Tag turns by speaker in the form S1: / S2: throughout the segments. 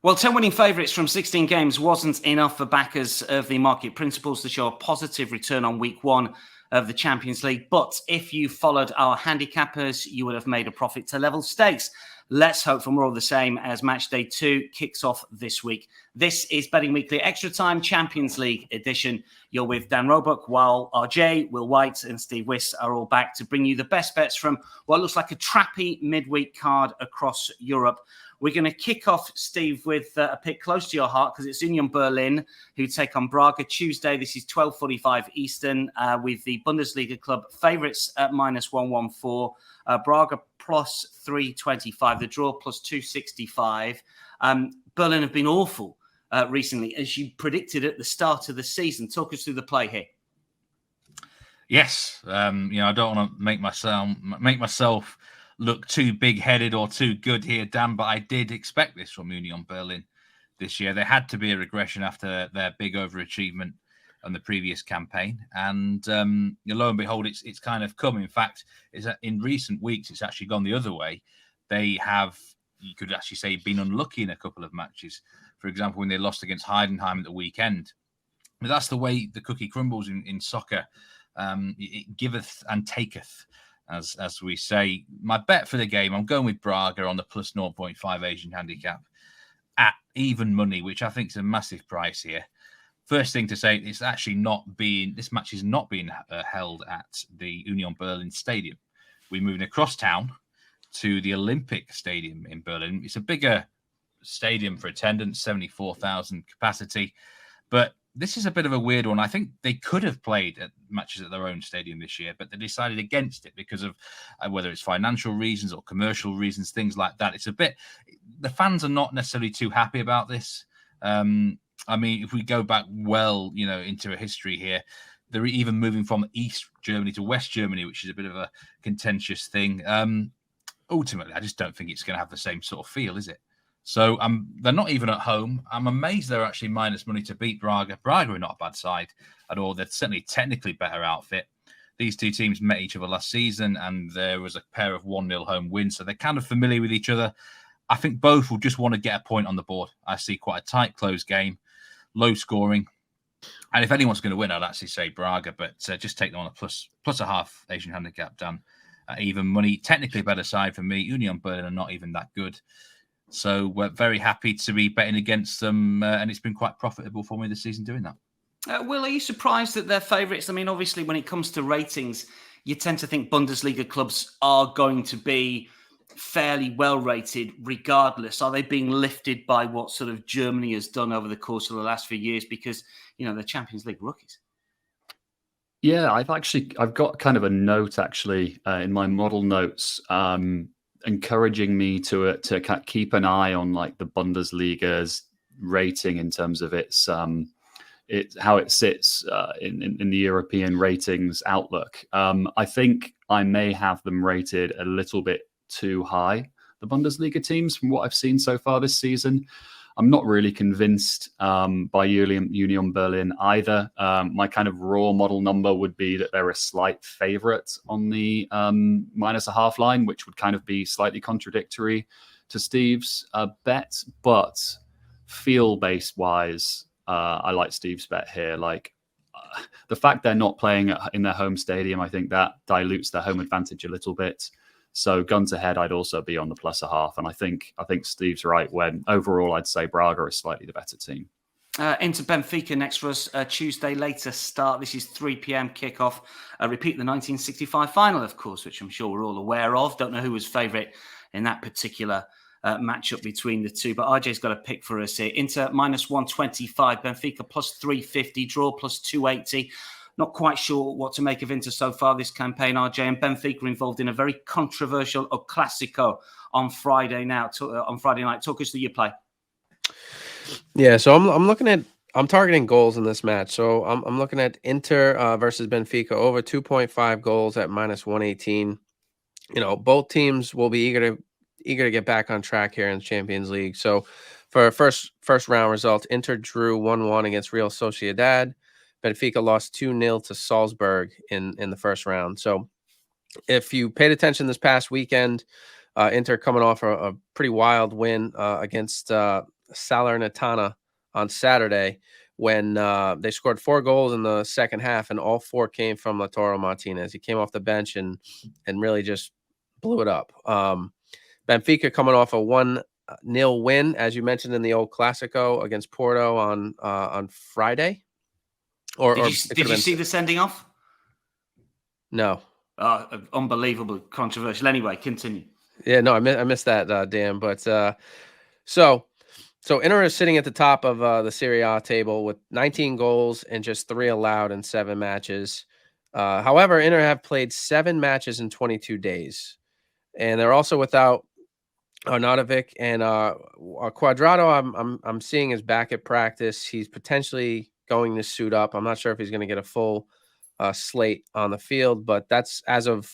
S1: Well, 10 winning favourites from 16 games wasn't enough for backers of the market principles to show a positive return on week one of the Champions League. But if you followed our handicappers, you would have made a profit to level stakes. Let's hope for more of the same as Matchday 2 kicks off this week. This is Betting Weekly Extra Time Champions League edition. You're with Dan Roebuck, while RJ, Will White and Steve Wyss are all back to bring you the best bets from what looks like a trappy midweek card across Europe. We're going to kick off, Steve, with a pick close to your heart because it's Union Berlin who take on Braga Tuesday. This is 12:45 Eastern with the Bundesliga club favourites at -114. Braga plus 325. The draw plus 265. Berlin have been awful recently, as you predicted at the start of the season. Talk us through the play here.
S2: Yes, I don't want to make myself look too big-headed or too good here, Dan, but I did expect this from Union Berlin this year. There had to be a regression after their big overachievement on the previous campaign. And lo and behold, it's kind of come. In fact, in recent weeks, it's actually gone the other way. They have, you could actually say, been unlucky in a couple of matches. For example, when they lost against Heidenheim at the weekend. But that's the way the cookie crumbles in soccer. It giveth and taketh. As we say. My bet for the game, I'm going with Braga on the plus 0.5 Asian handicap at even money, which I think is a massive price here. First thing to say, this match is not being held at the Union Berlin Stadium. We're moving across town to the Olympic Stadium in Berlin. It's a bigger stadium for attendance, 74,000 capacity, but this is a bit of a weird one. I think they could have played at matches at their own stadium this year, but they decided against it because of whether it's financial reasons or commercial reasons, things like that. The fans are not necessarily too happy about this. If we go back into a history here, they're even moving from East Germany to West Germany, which is a bit of a contentious thing. Ultimately, I just don't think it's going to have the same sort of feel, is it? So they're not even at home. I'm amazed they're actually minus money to beat Braga. Braga are not a bad side at all. They're certainly technically better outfit. These two teams met each other last season, and there was a pair of 1-0 home wins. So they're kind of familiar with each other. I think both will just want to get a point on the board. I see quite a tight, close game, low scoring. And if anyone's going to win, I'd actually say Braga, but just take them on a plus a half Asian handicap, Dan. Even money, technically better side for me. Union Berlin are not even that good. So we're very happy to be betting against them, and it's been quite profitable for me this season doing that.
S1: Will, are you surprised that they're favourites? I mean, obviously, when it comes to ratings, you tend to think Bundesliga clubs are going to be fairly well rated regardless. Are they being lifted by what sort of Germany has done over the course of the last few years? Because, they're Champions League rookies.
S3: Yeah, I've got kind of a note in my model notes, encouraging me to keep an eye on like the Bundesliga's rating in terms of its how it sits in the European ratings outlook. I think I may have them rated a little bit too high, the Bundesliga teams, from what I've seen so far this season. I'm not really convinced by Union Berlin either. My kind of raw model number would be that they're a slight favourite on the -0.5 line, which would kind of be slightly contradictory to Steve's bet. But feel-based wise, I like Steve's bet here. The fact they're not playing in their home stadium, I think that dilutes their home advantage a little bit. So guns ahead, I'd also be on the plus a half. And I think Steve's right when overall I'd say Braga is slightly the better team.
S1: Into Benfica next for us, Tuesday later start. This is 3 p.m. kickoff. Repeat the 1965 final, of course, which I'm sure we're all aware of. Don't know who was favourite in that particular matchup between the two, but RJ's got a pick for us here. Inter -125, Benfica plus 350, draw plus 280. Not quite sure what to make of Inter so far this campaign, RJ, and Benfica involved in a very controversial El Clasico on Friday night. Talk us through your play.
S4: Yeah, so I'm targeting goals in this match. So I'm looking at Inter versus Benfica over 2.5 goals at -118. Both teams will be eager to get back on track here in the Champions League. So for first round results, Inter drew 1-1 against Real Sociedad. Benfica lost 2-0 to Salzburg in the first round. So if you paid attention this past weekend, Inter coming off a pretty wild win against Salernitana on Saturday when they scored 4 goals in the second half, and all 4 came from Lautaro Martinez. He came off the bench and really just blew it up. Benfica coming off a 1-0 win, as you mentioned, in the old Classico against Porto on Friday.
S1: Did you see the sending off?
S4: No.
S1: Unbelievable, controversial. Anyway, continue.
S4: Yeah, no, I missed that, Dan. But so Inter is sitting at the top of the Serie A table with 19 goals and just 3 allowed in 7 matches. However, Inter have played 7 matches in 22 days, and they're also without Arnautovic and Cuadrado. I'm seeing is back at practice. He's potentially going to suit up. I'm not sure if he's going to get a full slate on the field, but that's as of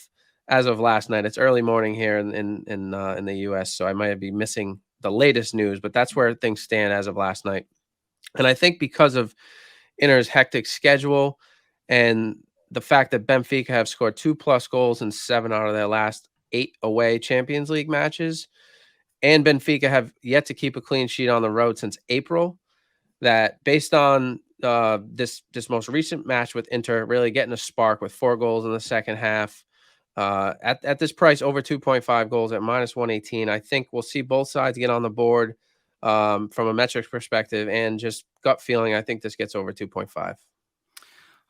S4: last night. It's early morning here in the US, so I might be missing the latest news, but that's where things stand as of last night. And I think because of Inter's hectic schedule and the fact that Benfica have scored 2+ goals in 7 out of their last 8 away Champions League matches, and Benfica have yet to keep a clean sheet on the road since April, that based on this most recent match with Inter really getting a spark with 4 goals in the second half, at this price, over 2.5 goals at -118, I think we'll see both sides get on the board from a metrics perspective, and just gut feeling, I think this gets over 2.5.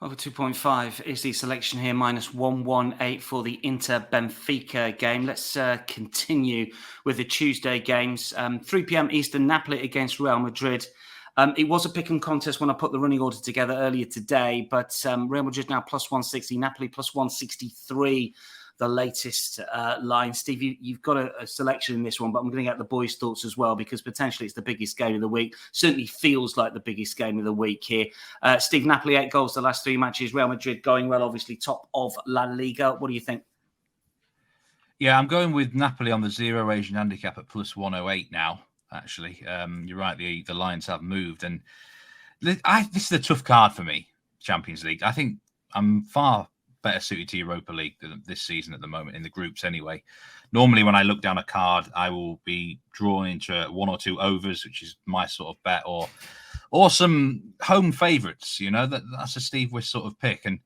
S1: Over 2.5 is the selection here, -118 for the Inter-Benfica game. Let's continue with the Tuesday games. 3 p.m. Eastern, Napoli against Real Madrid. It was a pick and contest when I put the running order together earlier today, but Real Madrid now +160, Napoli +163, the latest line. Steve, you've got a selection in this one, but I'm going to get the boys' thoughts as well, because potentially it's the biggest game of the week. Certainly feels like the biggest game of the week here. Steve, Napoli 8 goals the last 3 matches. Real Madrid going well, obviously top of La Liga. What do you think?
S2: Yeah, I'm going with Napoli on the 0 Asian handicap at +108 now. Actually, you're right. The lines have moved, and this is a tough card for me. Champions League. I think I'm far better suited to Europa League than this season at the moment, in the groups anyway. Normally, when I look down a card, I will be drawn into 1 or 2 overs, which is my sort of bet, or some home favourites. You know, that's a Steve Wyss sort of pick, and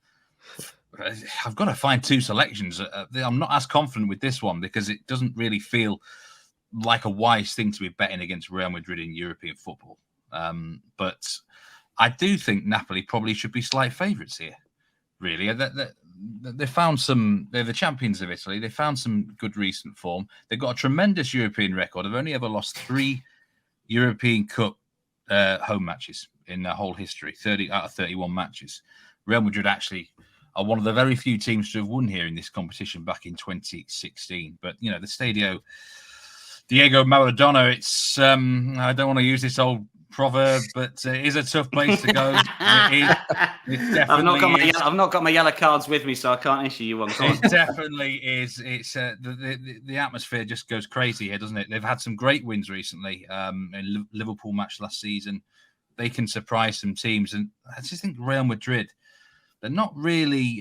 S2: I've got to find 2 selections. I'm not as confident with this one because it doesn't really feel like a wise thing to be betting against Real Madrid in European football. But I do think Napoli probably should be slight favourites here. Really, they found some. They're the champions of Italy. They found some good recent form. They've got a tremendous European record. They've only ever lost 3 European Cup home matches in their whole history. 30 out of 31 matches. Real Madrid actually are one of the very few teams to have won here in this competition back in 2016. But you know, the Stadio Diego Maradona. It's I don't want to use this old proverb, but it is a tough place to go.
S1: I've not got my yellow cards with me, so I can't issue you one.
S2: It definitely is. It's the atmosphere just goes crazy here, doesn't it? They've had some great wins recently. In Liverpool match last season, they can surprise some teams, and I just think Real Madrid, they're not really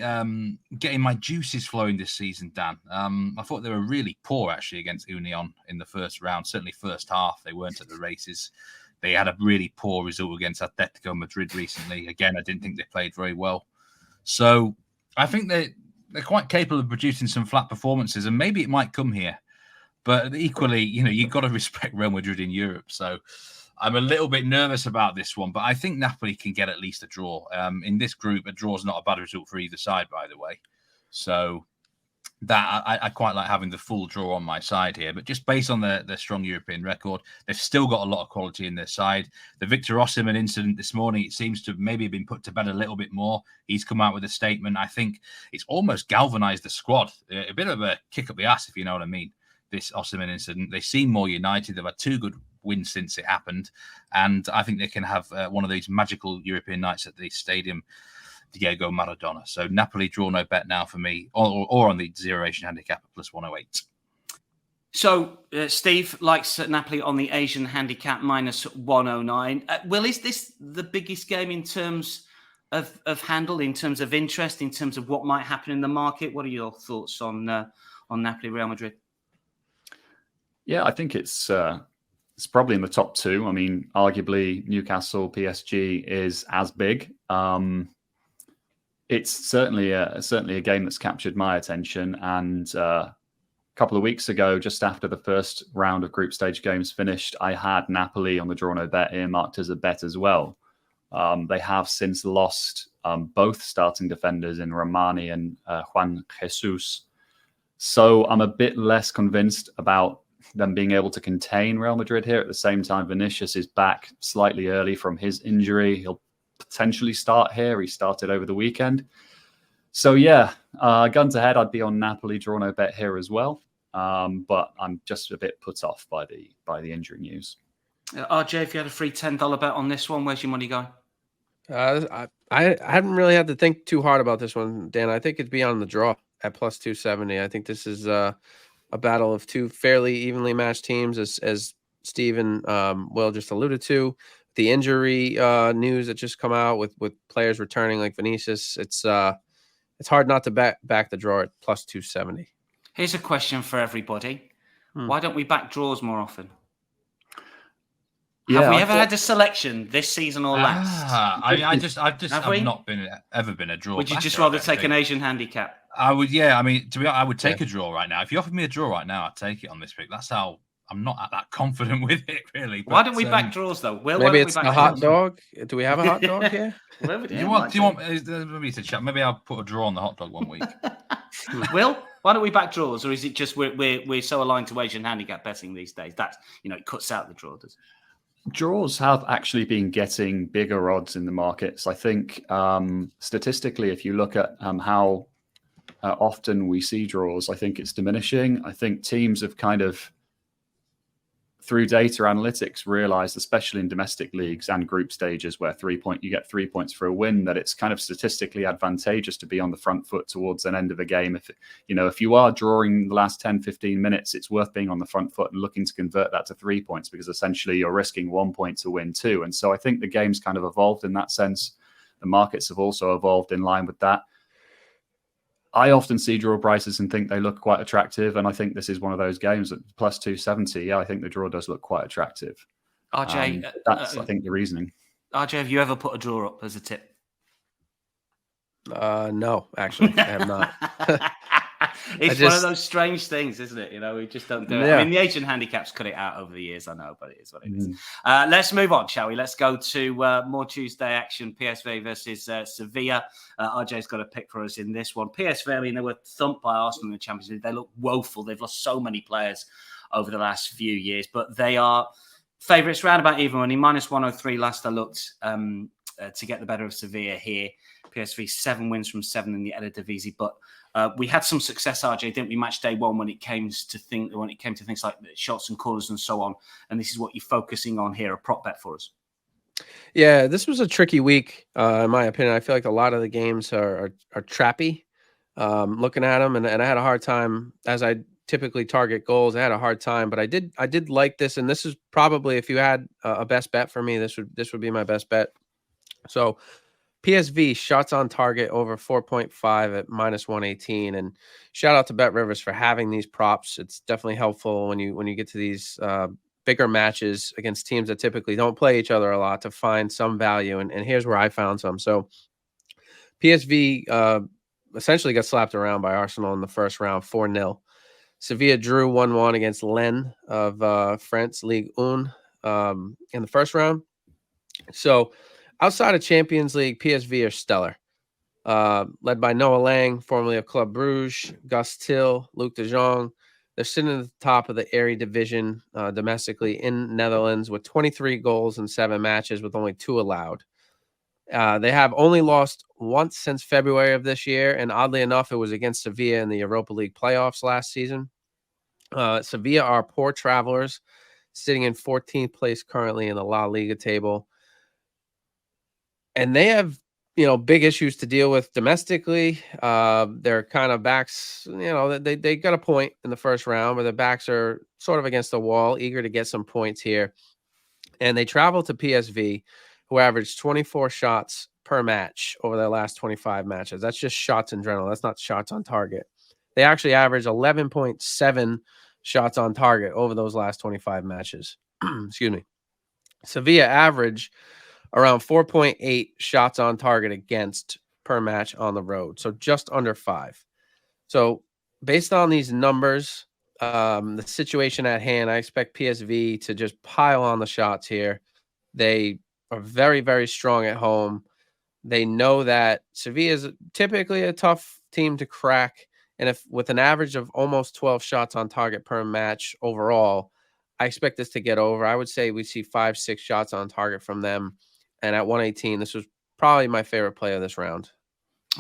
S2: getting my juices flowing this season, Dan. I thought they were really poor actually against Union in the first round. Certainly first half, they weren't at the races. They had a really poor result against Atletico Madrid recently. Again, I didn't think they played very well. So I think they're quite capable of producing some flat performances, and maybe it might come here. But equally, you know, you've got to respect Real Madrid in Europe. So I'm a little bit nervous about this one, but I think Napoli can get at least a draw. In this group, a draw is not a bad result for either side, by the way. So that I quite like having the full draw on my side here. But just based on their strong European record, they've still got a lot of quality in their side. The Victor Osimhen incident this morning, it seems to have maybe been put to bed a little bit more. He's come out with a statement. I think it's almost galvanized the squad. A bit of a kick up the ass, if you know what I mean, this Osimhen incident. They seem more united. They've had 2 good wins since it happened. And I think they can have one of these magical European nights at the stadium Diego Maradona. So Napoli draw no bet now for me, or on the 0 Asian handicap at +108.
S1: So Steve likes Napoli on the Asian handicap -109. Will, is this the biggest game in terms of handle, in terms of interest, in terms of what might happen in the market? What are your thoughts on Napoli Real Madrid?
S3: Yeah, I think it's it's probably in the top two. I mean, arguably Newcastle, PSG is as big. It's certainly a game that's captured my attention. And a couple of weeks ago, just after the first round of group stage games finished, I had Napoli on the draw no bet earmarked as a bet as well. They have since lost both starting defenders in Romani and Juan Jesus. So I'm a bit less convinced about them being able to contain Real Madrid here. At the same time, Vinicius is back slightly early from his injury. He'll potentially start here. He started over the weekend. So yeah, guns ahead, I'd be on Napoli draw no bet here as well. But I'm just a bit put off by the injury news.
S1: RJ, if you had a free $10 bet on this one, where's your money going?
S4: I hadn't really had to think too hard about this one, Dan. I think it'd be on the draw at plus 270. I think this is a battle of two fairly evenly matched teams, as Stephen Will just alluded to. The injury news that just come out with players returning like Vinicius, it's hard not to back the draw at plus 270.
S1: Here's a question for everybody. Why don't we back draws more often?
S3: Yeah,
S1: have we ever had a selection this season or last?
S2: I've not ever been a draw.
S1: Would you just rather take an Asian handicap?
S2: I would, yeah. I mean, to be honest, I would take a draw right now. If you offered me a draw right now, I'd take it on this pick. That's how I'm not that confident with it, really. But,
S1: why don't we back draws though?
S4: Maybe it's a hot dog. Do we have a hot dog here?
S2: Do you want maybe to chat? Maybe I'll put a draw on the hot dog one week.
S1: Will, why don't we back draws, or is it just we're so aligned to Asian handicap betting these days that's it cuts out the draw? Does it?
S3: Draws have actually been getting bigger odds in the markets. I think statistically, if you look at how often we see draws, I think it's diminishing. I think teams have kind of, through data analytics, realized, especially in domestic leagues and group stages where you get 3 points for a win, that it's kind of statistically advantageous to be on the front foot towards an end of a game. If you are drawing the last 10, 15 minutes, it's worth being on the front foot and looking to convert that to 3 points, because essentially you're risking 1 point to win 2. And so I think the game's kind of evolved in that sense. The markets have also evolved in line with that. I often see draw prices and think they look quite attractive, and I think this is one of those games at plus 270. Yeah, I think the draw does look quite attractive.
S1: RJ,
S3: that's I think the reasoning.
S1: RJ, have you ever put a draw up as a tip?
S4: No, actually, I have not.
S1: It's one of those strange things, isn't it? We just don't do it.
S4: Yeah.
S1: I mean, the Asian handicaps cut it out over the years, I know, but it is what it is. Let's move on, shall we? Let's go to more Tuesday action. PSV versus Sevilla. RJ's got a pick for us in this one. PSV, I mean, they were thumped by Arsenal in the Champions League. They look woeful. They've lost so many players over the last few years, but they are favourites round about even money. Minus 103 last I looked to get the better of Sevilla here. PSV 7 wins from 7 in the Eredivisie, but we had some success, RJ, didn't we? Match day one when it came to things like shots and corners and so on. And this is what you're focusing on here, a prop bet for us.
S4: Yeah, this was a tricky week, in my opinion. I feel like a lot of the games are trappy. Looking at them, and I had a hard time, as I typically target goals. I had a hard time, but I did like this, and this is probably, if you had a best bet for me, this would be my best bet. So PSV shots on target over 4.5 at minus 118, and shout out to Bet Rivers for having these props. It's definitely helpful when you get to these bigger matches against teams that typically don't play each other a lot to find some value, and here's where I found some. So PSV essentially got slapped around by Arsenal in the first round, 4-0. Sevilla drew 1-1 against Lens of France Ligue 1 in the first round. So outside of Champions League, PSV are stellar. Led by Noah Lang, formerly of Club Brugge, Gus Till, Luc de Jong. They're sitting at the top of the Eredivisie domestically in Netherlands with 23 goals in 7 matches with only 2 allowed. They have only lost once since February of this year, and oddly enough, it was against Sevilla in the Europa League playoffs last season. Sevilla are poor travelers, sitting in 14th place currently in the La Liga table. And they have, big issues to deal with domestically. Their kind of backs, they got a point in the first round, but their backs are sort of against the wall, eager to get some points here. And they travel to PSV, who averaged 24 shots per match over their last 25 matches. That's just shots in general. That's not shots on target. They actually averaged 11.7 shots on target over those last 25 matches. excuse me, Sevilla average around 4.8 shots on target against per match on the road. So just under 5. So based on these numbers, the situation at hand, I expect PSV to just pile on the shots here. They are very, very strong at home. They know that Sevilla is typically a tough team to crack. And if with an average of almost 12 shots on target per match overall, I expect this to get over. I would say we see 5-6 shots on target from them. And at 118, this was probably my favorite play of this round.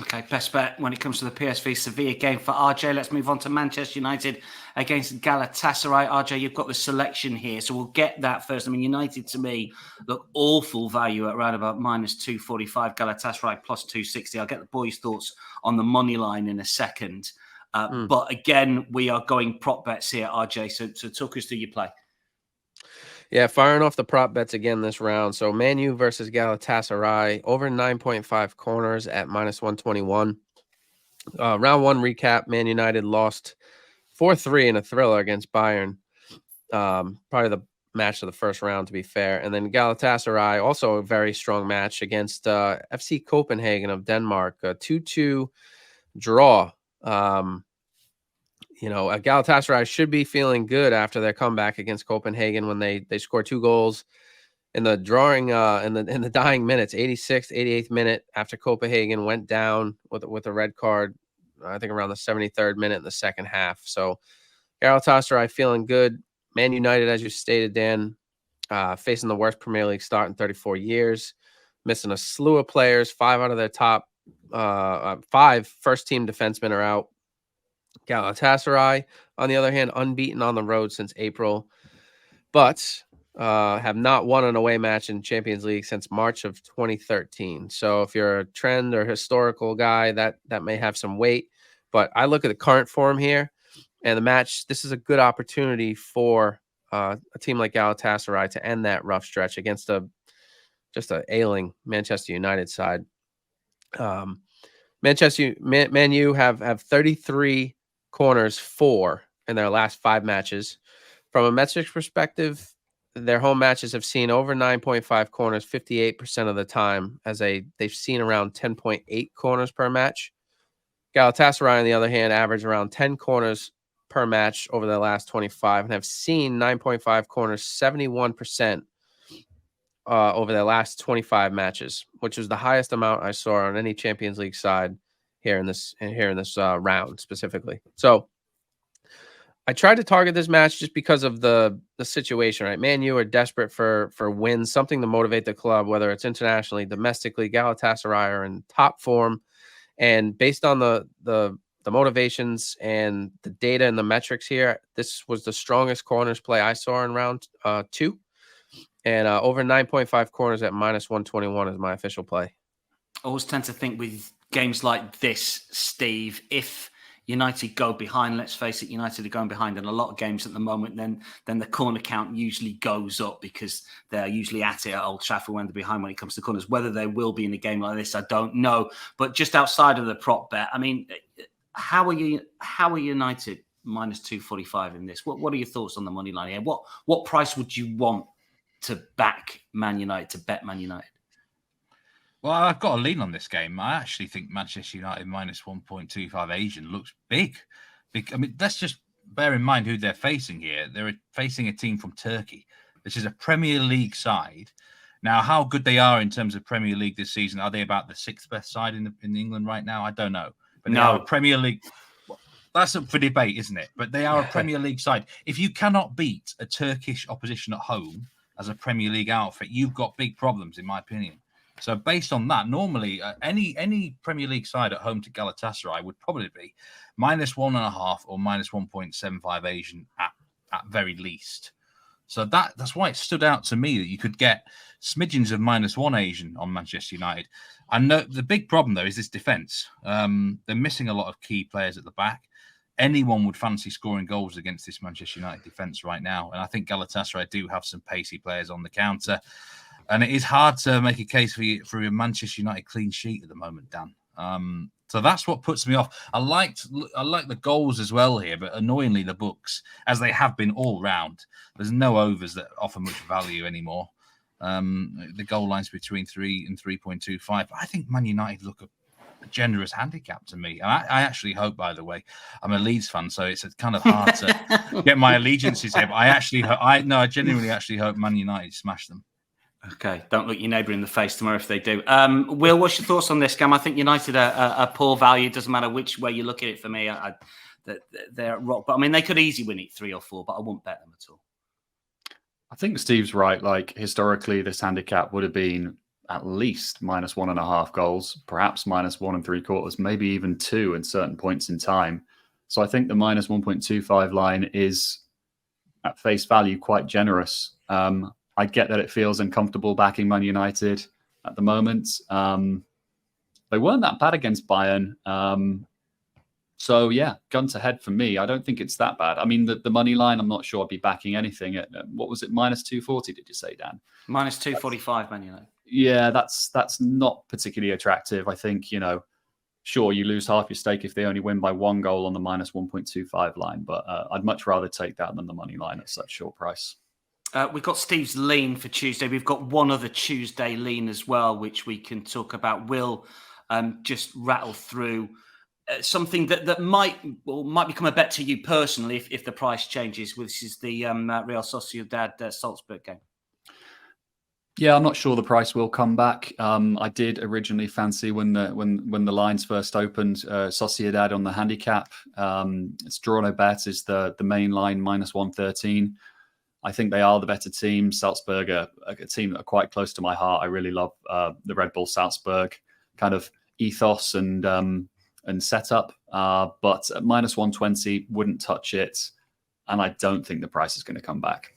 S1: Okay, best bet when it comes to the PSV Sevilla game for RJ. Let's move on to Manchester United against Galatasaray. RJ, you've got the selection here, so we'll get that first. I mean, United to me look awful value at around about -245. Galatasaray +260. I'll get the boys' thoughts on the money line in a second. But again, we are going prop bets here, RJ. So talk us through your play.
S4: Yeah, firing off the prop bets again this round. So Man U versus Galatasaray, over 9.5 corners at -121. Round 1 recap, Man United lost 4-3 in a thriller against Bayern. Probably the match of the first round, to be fair. And then Galatasaray, also a very strong match against FC Copenhagen of Denmark, a 2-2 draw. Galatasaray should be feeling good after their comeback against Copenhagen when they scored 2 goals in the drawing in the dying minutes, 86th, 88th minute after Copenhagen went down with a red card, I think around the 73rd minute in the second half. So Galatasaray feeling good. Man United, as you stated, Dan, facing the worst Premier League start in 34 years, missing a slew of players. 5 out of their top 5 first-team defensemen are out. Galatasaray, on the other hand, unbeaten on the road since April, but have not won an away match in Champions League since March of 2013. So if you're a trend or historical guy, that may have some weight. But I look at the current form here and the match. This is a good opportunity for a team like Galatasaray to end that rough stretch against just a ailing Manchester United side. Man U have 33 corners, 4 in their last 5 matches. From a metrics perspective, their home matches have seen over 9.5 corners 58% of the time, as they've seen around 10.8 corners per match. Galatasaray, on the other hand, average around 10 corners per match over the last 25 and have seen 9.5 corners 71% over their last 25 matches, which is the highest amount I saw on any Champions League side here in this round specifically. So I tried to target this match just because of the situation, right? Man U are desperate for wins, something to motivate the club, whether it's internationally, domestically. Galatasaray are in top form, and based on the motivations and the data and the metrics here, this was the strongest corners play I saw in round 2, and over 9.5 corners at -121 is my official play.
S1: I always tend to think with games like this, Steve, if United go behind, let's face it, United are going behind in a lot of games at the moment, then the corner count usually goes up because they're usually at it at Old Trafford when they're behind when it comes to corners. Whether they will be in a game like this, I don't know. But just outside of the prop bet, I mean, how are United -245 in this? What are your thoughts on the money line here? What price would you want to back Man United, to bet Man United?
S2: Well, I've got a lean on this game. I actually think Manchester United -1.25 Asian looks big. I mean, let's just bear in mind who they're facing here. They're facing a team from Turkey, which is a Premier League side. Now, how good they are in terms of Premier League this season, are they about the 6th best side in England right now? I don't know. But they are a Premier League. That's up for debate, isn't it? But they are a Premier League side. If you cannot beat a Turkish opposition at home as a Premier League outfit, you've got big problems, in my opinion. So based on that, normally any Premier League side at home to Galatasaray would probably be -1.5 or -1.75 Asian at very least. So that's why it stood out to me that you could get smidgens of -1 Asian on Manchester United. I know the big problem though is this defence. They're missing a lot of key players at the back. Anyone would fancy scoring goals against this Manchester United defence right now, and I think Galatasaray do have some pacey players on the counter. And it is hard to make a case for a Manchester United clean sheet at the moment, Dan. So that's what puts me off. I like the goals as well here, but annoyingly the books, as they have been all round, there's no overs that offer much value anymore. The goal line's between 3 and 3.25. I think Man United look a generous handicap to me. And I actually hope, by the way, I'm a Leeds fan, so it's kind of hard to get my allegiances here. But I genuinely actually hope Man United smash them.
S1: Okay, don't look your neighbour in the face tomorrow if they do. Will, what's your thoughts on this game? I think United are poor value. Doesn't matter which way you look at it for me. They're at rock. But I mean, they could easily win it 3 or 4, but I wouldn't bet them at all.
S3: I think Steve's right. Like, historically, this handicap would have been at least minus 1.5 goals, perhaps minus 1 3/4, maybe even 2 in certain points in time. So I think the minus 1.25 line is, at face value, quite generous. I get that it feels uncomfortable backing Man United at the moment. They weren't that bad against Bayern. So, yeah, gun to head for me. I don't think it's that bad. I mean, the money line, I'm not sure I'd be backing anything at, what was it, minus 240, did you say, Dan?
S1: Minus 245, Man United.
S3: Yeah, that's not particularly attractive. I think, sure, you lose half your stake if they only win by 1 goal on the minus 1.25 line, but I'd much rather take that than the money line at such short price.
S1: We've got Steve's lean for Tuesday. We've got one other Tuesday lean as well, which we can talk about. We'll just rattle through something that might become a bet to you personally if the price changes, which is the Real Sociedad Salzburg game.
S3: Yeah, I'm not sure the price will come back. I did originally fancy when the lines first opened, Sociedad on the handicap. It's draw no bet is the main line, minus 113. I think they are the better team. Salzburg are a team that are quite close to my heart. I really love the Red Bull Salzburg kind of ethos and setup. But at minus 120, wouldn't touch it. And I don't think the price is going to come back.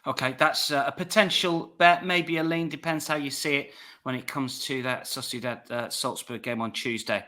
S1: Okay, that's a potential bet, maybe a lean, depends how you see it when it comes to that Sociedad Salzburg game on Tuesday.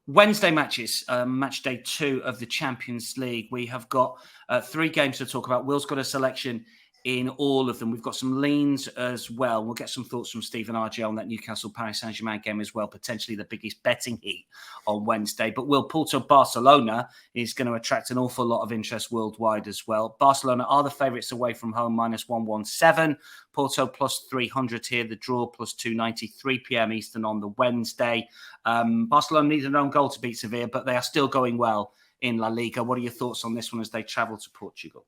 S1: Wednesday matches, match day 2 of the Champions League. We have got 3 games to talk about. Will's got a selection in all of them. We've got some leans as well. We'll get some thoughts from Stephen RJ on that Newcastle Paris Saint-Germain game as well, potentially the biggest betting heat on Wednesday. But Will, Porto Barcelona is going to attract an awful lot of interest worldwide as well. Barcelona are the favourites away from home, minus 117. Porto plus 300 here, the draw plus 290, 3 p.m. Eastern on the Wednesday. Barcelona need an own goal to beat Sevilla, but they are still going well in La Liga. What are your thoughts on this one as they travel to Portugal?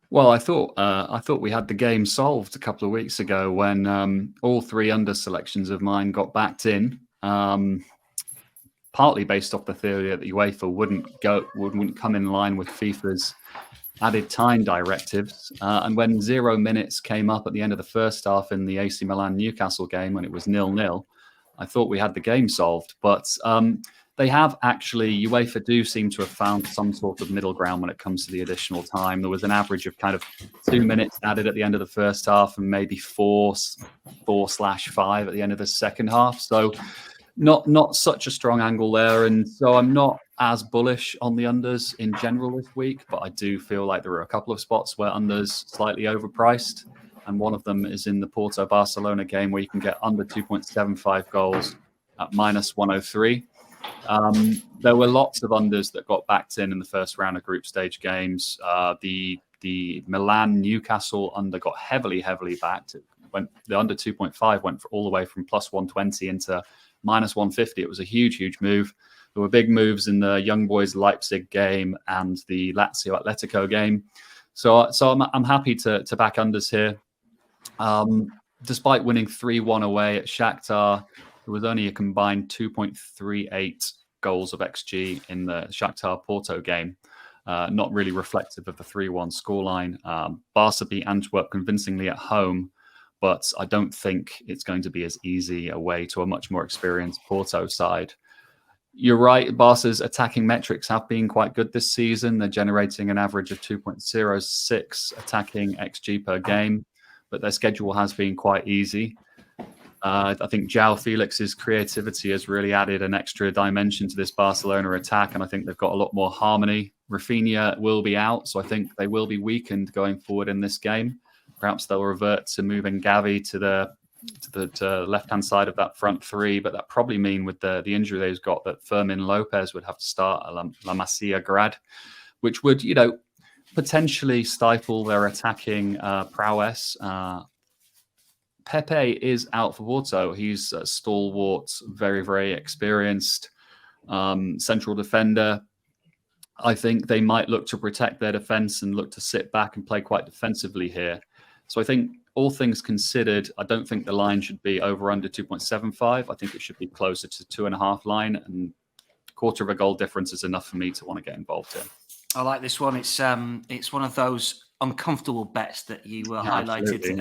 S3: Well, I thought we had the game solved a couple of weeks ago when all 3 under selections of mine got backed in, partly based off the theory that the UEFA wouldn't come in line with FIFA's added time directives. And when 0 minutes came up at the end of the first half in the AC Milan Newcastle game when it was 0-0, I thought we had the game solved. But they have actually, UEFA do seem to have found some sort of middle ground when it comes to the additional time. There was an average of kind of 2 minutes added at the end of the first half and maybe 4/5 at the end of the second half. So not such a strong angle there. And so I'm not as bullish on the unders in general this week, but I do feel like there are a couple of spots where unders slightly overpriced. And one of them is in the Porto Barcelona game where you can get under 2.75 goals at minus 103. There were lots of unders that got backed in the first round of group stage games. The Milan Newcastle under got heavily backed. The under 2.5 went all the way from plus 120 into minus 150. It was a huge move. There were big moves in the Young Boys Leipzig game and the Lazio Atletico game. So I'm happy to back unders here. Despite winning 3-1 away at Shakhtar, there was only a combined 2.38 goals of XG in the Shakhtar Porto game. Not really reflective of the 3-1 scoreline. Barca beat Antwerp convincingly at home, but I don't think it's going to be as easy away to a much more experienced Porto side. You're right, Barca's attacking metrics have been quite good this season. They're generating an average of 2.06 attacking XG per game, but their schedule has been quite easy. I think João Felix's creativity has really added an extra dimension to this Barcelona attack, and I think they've got a lot more harmony. Rafinha will be out, so I think they will be weakened going forward in this game. Perhaps they'll revert to moving Gavi to the the left-hand side of that front three, but that probably mean with the injury they've got that Fermin Lopez would have to start La Masia grad, which would, potentially stifle their attacking prowess. Pepe is out for Porto. He's a stalwart, very, very experienced central defender. I think they might look to protect their defense and look to sit back and play quite defensively here. So I think all things considered, I don't think the line should be over under 2.75. I think it should be closer to 2.5 line, and quarter of a goal difference is enough for me to want to get involved in.
S1: I like this one. It's one of those uncomfortable bets that you highlighted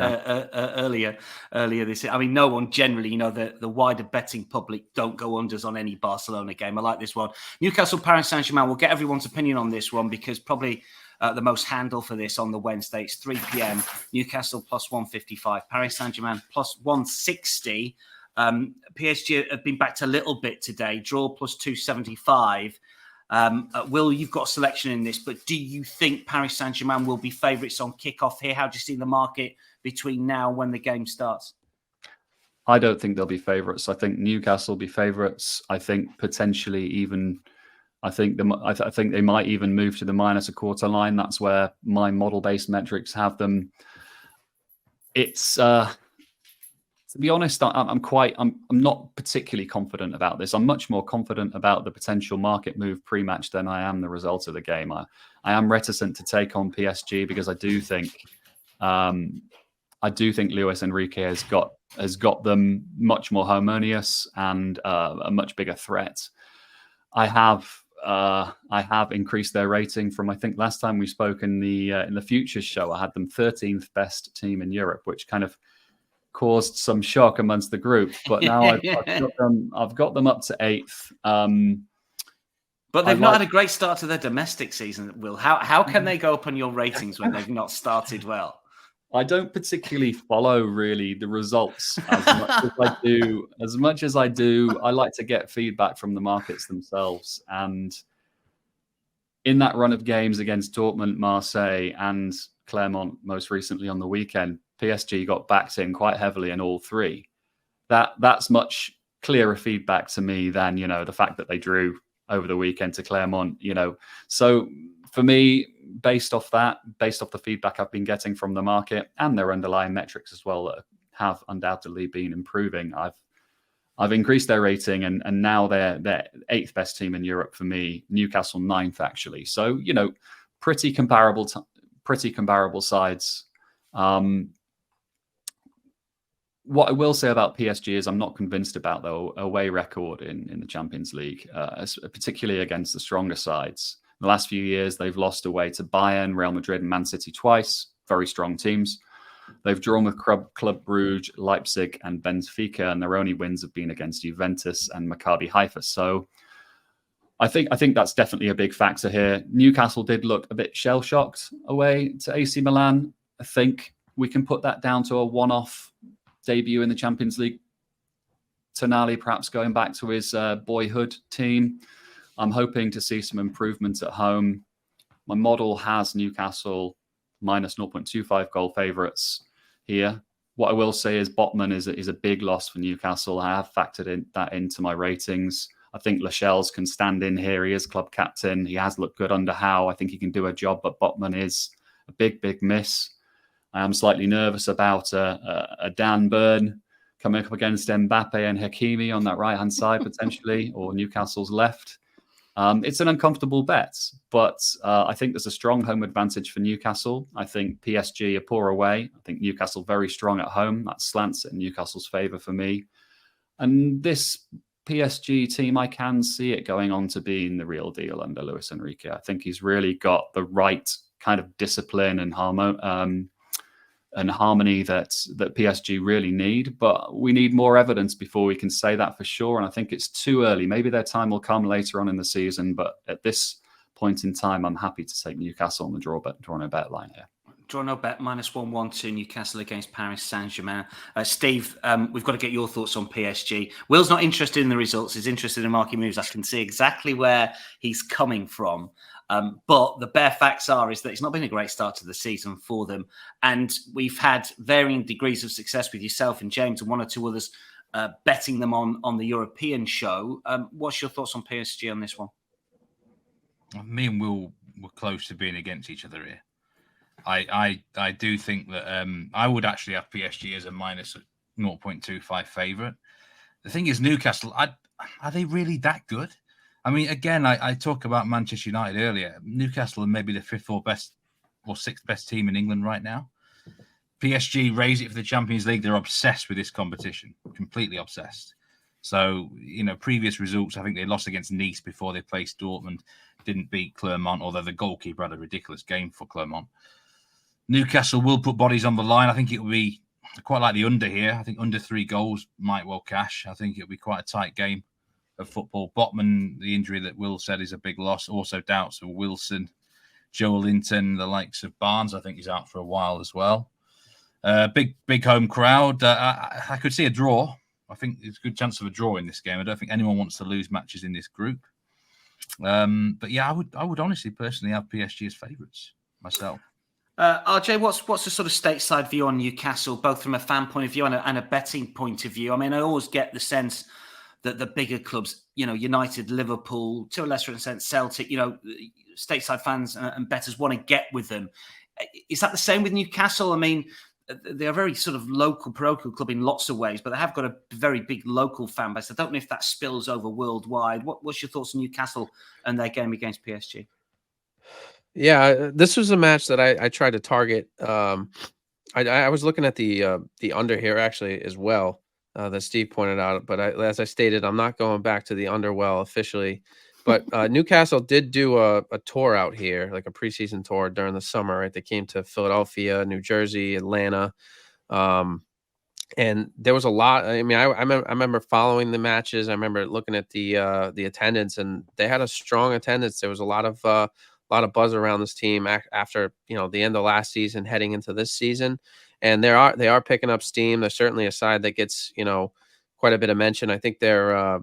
S1: earlier this year. I mean, no one generally, the wider betting public don't go unders on any Barcelona game. I like this one. Newcastle, Paris Saint-Germain. We'll get everyone's opinion on this one because probably the most handle for this on the Wednesday. It's 3 p.m. Newcastle plus 155, Paris Saint-Germain plus 160. PSG have been backed a little bit today. Draw plus 275. Will, you've got a selection in this, but do you think Paris Saint-Germain will be favourites on kickoff here? How do you see the market between now and when the game starts?
S3: I don't think they'll be favourites. I think Newcastle will be favourites. I think potentially even, I think they might even move to the minus a quarter line. That's where my model-based metrics have them. It's to be honest, I'm not particularly confident about this. I'm much more confident about the potential market move pre-match than I am the result of the game. I am reticent to take on PSG because I do think Luis Enrique has got them much more harmonious and a much bigger threat. I have increased their rating from, I think last time we spoke in the Futures show, I had them 13th best team in Europe, which kind of caused some shock amongst the group. But now I've got them up to 8th.
S1: But they've not had a great start to their domestic season, Will. How can they go up on your ratings when they've not started well?
S3: I don't particularly follow really the results as much as I do. I like to get feedback from the markets themselves. And in that run of games against Dortmund, Marseille, and Clermont most recently on the weekend, PSG got backed in quite heavily in all three. That's much clearer feedback to me than, the fact that they drew over the weekend to Clermont, So for me, based off the feedback I've been getting from the market and their underlying metrics as well that have undoubtedly been improving, I've increased their rating and now they're 8th best team in Europe for me. Newcastle 9th actually. So, pretty comparable sides. What I will say about PSG is I'm not convinced about their away record in the Champions League, particularly against the stronger sides. In the last few years, they've lost away to Bayern, Real Madrid, and Man City twice. Very strong teams. They've drawn with Club Brugge, Leipzig, and Benfica, and their only wins have been against Juventus and Maccabi Haifa. So I think that's definitely a big factor here. Newcastle did look a bit shell-shocked away to AC Milan. I think we can put that down to a one-off debut in the Champions League. Tonali perhaps going back to his boyhood team. I'm hoping to see some improvements at home. My model has Newcastle minus 0.25 goal favourites here. What I will say is Botman is a big loss for Newcastle. I have factored that into my ratings. I think Lascelles can stand in here. He is club captain. He has looked good under Howe. I think he can do a job, but Botman is a big miss. I am slightly nervous about a Dan Burn coming up against Mbappe and Hakimi on that right-hand side, potentially, or Newcastle's left. It's an uncomfortable bet, but I think there's a strong home advantage for Newcastle. I think PSG are poor away. I think Newcastle very strong at home. That slants in Newcastle's favour for me. And this PSG team, I can see it going on to being the real deal under Luis Enrique. I think he's really got the right kind of discipline and harmony that PSG really need, but we need more evidence before we can say that for sure. And I think it's too early. Maybe their time will come later on in the season, but at this point in time, I'm happy to take Newcastle on the draw no bet line here.
S1: Draw no bet minus 112 Newcastle against Paris Saint-Germain. Steve, we've got to get your thoughts on PSG. Will's not interested in the results; he's interested in market moves. I can see exactly where he's coming from. But the bare facts is that it's not been a great start to the season for them. And we've had varying degrees of success with yourself and James and one or two others betting them on the European show. What's your thoughts on PSG on this one?
S2: Me and Will were close to being against each other here. I do think that I would actually have PSG as a minus 0.25 favourite. The thing is, Newcastle, are they really that good? I mean, again, I talk about Manchester United earlier. Newcastle are maybe the 5th or 6th best team in England right now. PSG raise it for the Champions League. They're obsessed with this competition, completely obsessed. So, previous results, I think they lost against Nice before they faced Dortmund, didn't beat Clermont, although the goalkeeper had a ridiculous game for Clermont. Newcastle will put bodies on the line. I think it will be quite like the under here. I think under 3 goals might well cash. I think it'll be quite a tight game of football. Botman, the injury that Will said is a big loss. Also doubts of Wilson, Joe Linton, the likes of Barnes, I think he's out for a while as well. Big home crowd. I could see a draw. I think there's a good chance of a draw in this game. I don't think anyone wants to lose matches in this group. But yeah, I would honestly personally have PSG as favourites myself.
S1: RJ, what's the sort of stateside view on Newcastle, both from a fan point of view and a betting point of view? I mean, I always get the sense that the bigger clubs, United, Liverpool, to a lesser extent Celtic, stateside fans and bettors want to get with them. Is that the same with Newcastle? I mean, they're a very sort of local parochial club in lots of ways, but they have got a very big local fan base. I don't know if that spills over worldwide. What's your thoughts on Newcastle and their game against PSG?
S4: Yeah, this was a match that I tried to target. I was looking at the under here actually as well, that Steve pointed out. But as I stated, I'm not going back to the under well officially. But Newcastle did do a tour out here, like a preseason tour during the summer. Right, they came to Philadelphia, New Jersey, Atlanta, and there was a lot. I mean, I remember following the matches. I remember looking at the attendance, and they had a strong attendance. There was a lot of buzz around this team after the end of last season, heading into this season, and they are picking up steam. They're certainly a side that gets quite a bit of mention. I think they're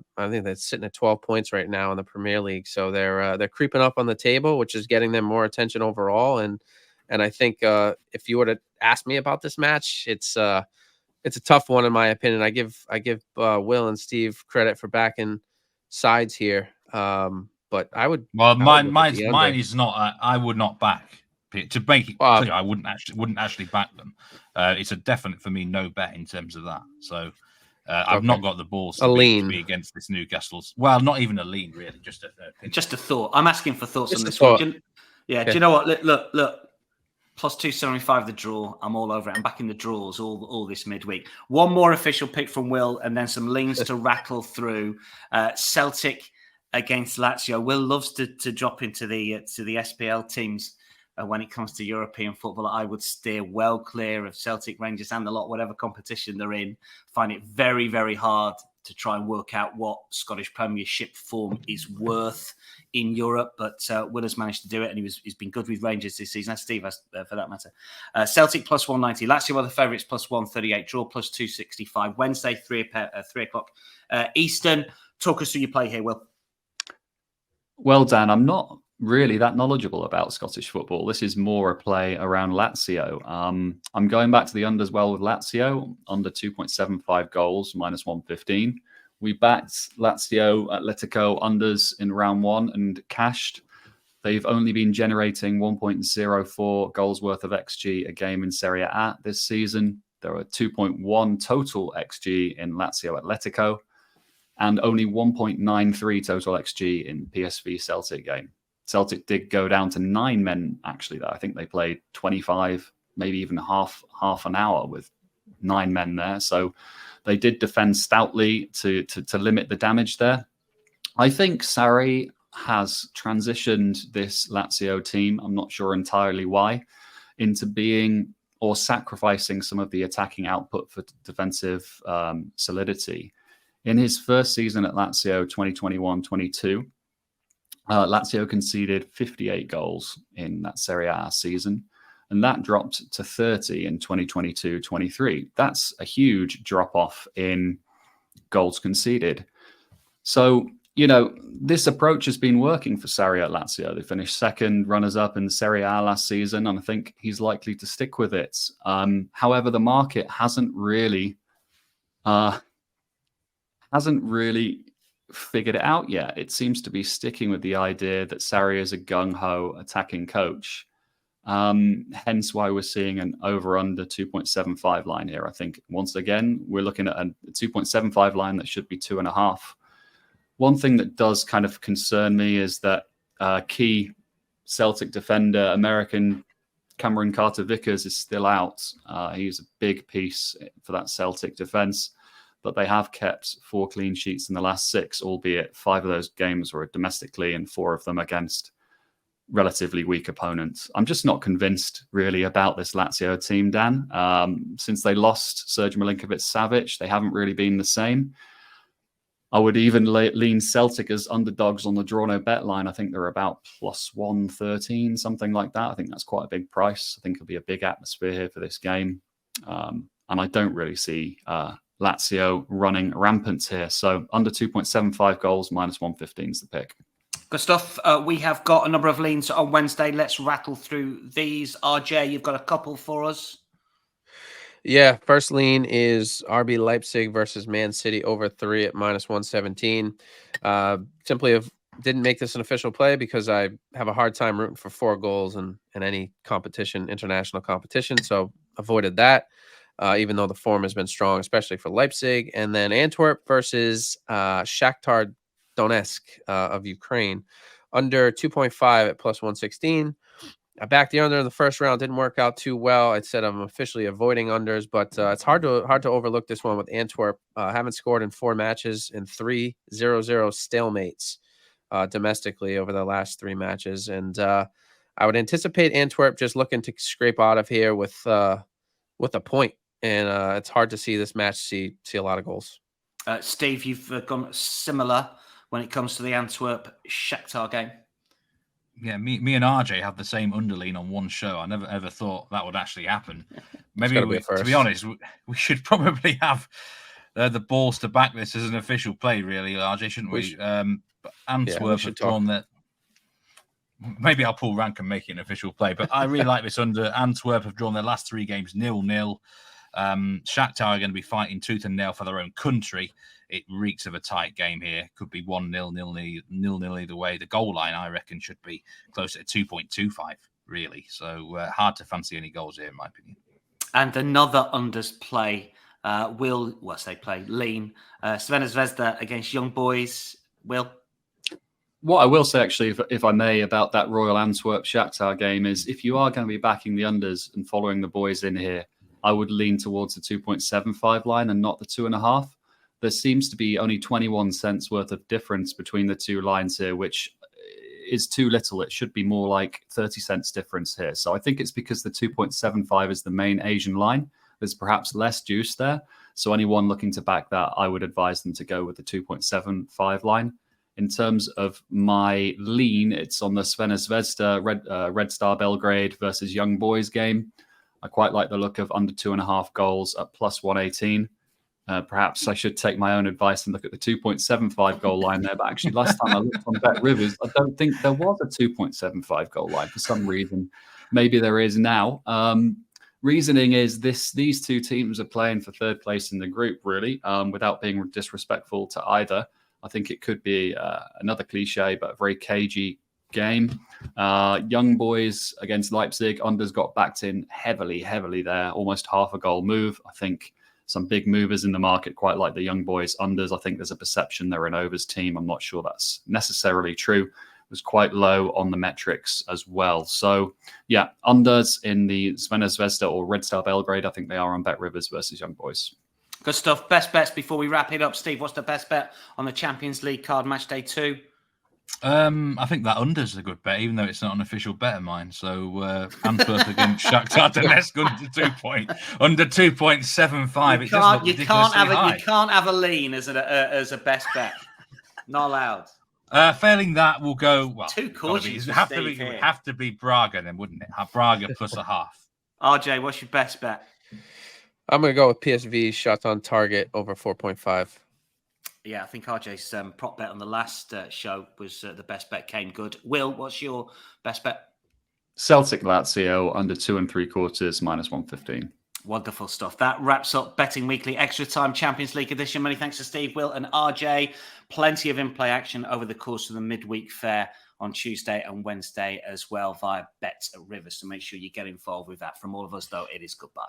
S4: sitting at 12 points right now in the Premier League, so they're creeping up on the table, which is getting them more attention overall. And I think if you were to ask me about this match, it's a tough one in my opinion. I give Will and Steve credit for backing sides here. But I would.
S2: Well, mine is not. I would not back to make it clear. I wouldn't actually back them. It's a definite for me no bet in terms of that. So I've not got the balls to be against this Newcastle's. Well, not even a lean really. Just a
S1: thought. I'm asking for thoughts
S4: just
S1: on this
S4: thought.
S1: one. Yeah. Okay. Do you know what? Look. Plus 275 the draw. I'm all over it. I'm back in the draws all this midweek. One more official pick from Will, and then some leans to rattle through. Celtic against Lazio. Will loves to drop into the SPL teams when it comes to European football. I would steer well clear of Celtic, Rangers, and the lot, whatever competition they're in. Find it very, very hard to try and work out what Scottish Premiership form is worth in Europe. But Will has managed to do it, and he's been good with Rangers this season, as Steve has, for that matter. Celtic plus 190. Lazio are the favourites plus 138. Draw plus 265. Wednesday, 3 o'clock Eastern. Talk us through your play here, Will.
S3: Well, Dan, I'm not really that knowledgeable about Scottish football. This is more a play around Lazio. I'm going back to the under as well with Lazio, under 2.75 goals, minus 115. We backed Lazio, Atletico unders in round one and cashed. They've only been generating 1.04 goals worth of XG a game in Serie A this season. There are 2.1 total XG in Lazio Atletico, and only 1.93 total XG in PSV Celtic game. Celtic did go down to 9 men, actually, though. I think they played 25, maybe even half an hour with 9 men there. So they did defend stoutly to limit the damage there. I think Sarri has transitioned this Lazio team, I'm not sure entirely why, into being or sacrificing some of the attacking output for defensive solidity. In his first season at Lazio, 2021-22, Lazio conceded 58 goals in that Serie A season, and that dropped to 30 in 2022-23. That's a huge drop-off in goals conceded. So this approach has been working for Sarri at Lazio. They finished second runners-up in Serie A last season, and I think he's likely to stick with it. However, the market hasn't really figured it out yet. It seems to be sticking with the idea that Sarri is a gung-ho attacking coach. Hence why we're seeing an over-under 2.75 line here. I think, once again, we're looking at a 2.75 line that should be 2.5. One thing that does kind of concern me is that key Celtic defender, American Cameron Carter-Vickers, is still out. He's a big piece for that Celtic defence, but they have kept 4 clean sheets in the last 6, albeit 5 of those games were domestically and 4 of them against relatively weak opponents. I'm just not convinced really about this Lazio team, Dan. Since they lost Sergio Milinkovic-Savic, they haven't really been the same. I would even lean Celtic as underdogs on the draw no bet line. I think they're about plus 113, something like that. I think that's quite a big price. I think it'll be a big atmosphere here for this game. And I don't really see Lazio running rampant here. So under 2.75 goals, minus 115 is the pick.
S1: Good stuff. We have got a number of leans on Wednesday. Let's rattle through these. RJ, you've got a couple for us.
S4: Yeah, first lean is RB Leipzig versus Man City over 3 at minus 117. Simply didn't make this an official play because I have a hard time rooting for 4 goals in any competition, international competition. So avoided that, even though the form has been strong, especially for Leipzig. And then Antwerp versus Shakhtar Donetsk of Ukraine, under 2.5 at plus 116. I backed the under in the first round. Didn't work out too well. I said I'm officially avoiding unders, but it's hard to overlook this one with Antwerp. Haven't scored in 4 matches and 3 0-0 stalemates domestically over the last 3 matches. And I would anticipate Antwerp just looking to scrape out of here with a point. And it's hard to see this match see a lot of goals.
S1: Steve, you've gone similar when it comes to the Antwerp Shakhtar game.
S2: Yeah, me and RJ have the same underlean on one show. I never ever thought that would actually happen. Maybe to be honest, we should probably have the balls to back this as an official play, really, RJ, shouldn't we? Antwerp have drawn that. Maybe I'll pull rank and make it an official play, but I really like this under. Antwerp have drawn their last 3 games 0-0. Shakhtar are going to be fighting tooth and nail for their own country. It reeks of a tight game here. Could be 1-0, 0-0 either way. The goal line, I reckon, should be closer to 2.25, really. So hard to fancy any goals here, in my opinion.
S1: And another unders play lean. Crvena Zvezda against Young Boys. Will?
S3: What I will say, actually, if I may, about that Royal Antwerp Shakhtar game is if you are going to be backing the unders and following the boys in here, I would lean towards the 2.75 line and not the 2.5. There seems to be only 21 cents worth of difference between the 2 lines here, which is too little. It should be more like 30 cents difference here. So I think it's because the 2.75 is the main Asian line. There's perhaps less juice there. So anyone looking to back that, I would advise them to go with the 2.75 line. In terms of my lean, it's on the Crvena Zvezda Red Star Belgrade versus Young Boys game. I quite like the look of under 2.5 goals at plus 118. Perhaps I should take my own advice and look at the 2.75 goal line there. But actually, last time I looked on Bet Rivers, I don't think there was a 2.75 goal line for some reason. Maybe there is now. Reasoning is these 2 teams are playing for 3rd place in the group, really, without being disrespectful to either. I think it could be another cliche, but a very cagey game. Young Boys against Leipzig. Unders got backed in heavily there. Almost half a goal move. I think some big movers in the market quite like the Young Boys unders. I think there's a perception they're an overs team. I'm not sure that's necessarily true. It was quite low on the metrics as well. So, yeah, unders in the Crvena Zvezda or Red Star Belgrade. I think they are on Bet Rivers versus Young Boys.
S1: Good stuff. Best bets before we wrap it up. Steve, what's the best bet on the Champions League card match day 2?
S2: I think that under's a good bet, even though it's not an official bet of mine. So Antwerp against Shakhtar Donetsk under 2.75.
S1: You can't have a lean as a best bet. Not allowed.
S2: Failing that, we'll go. Well,
S1: too cautious.
S2: It would have to be Braga, then, wouldn't it? Braga plus a half.
S1: RJ, what's your best bet?
S4: I'm going to go with PSV shots on target over 4.5.
S1: Yeah, I think RJ's prop bet on the last show was the best bet came good. Will, what's your best bet?
S3: Celtic Lazio under 2 3/4 -115.
S1: Wonderful stuff. That wraps up Betting Weekly Extra Time Champions League edition. Many thanks to Steve, Will, and RJ. Plenty of in-play action over the course of the midweek fair on Tuesday and Wednesday as well via Bet Rivers. So make sure you get involved with that. From all of us, though, it is goodbye.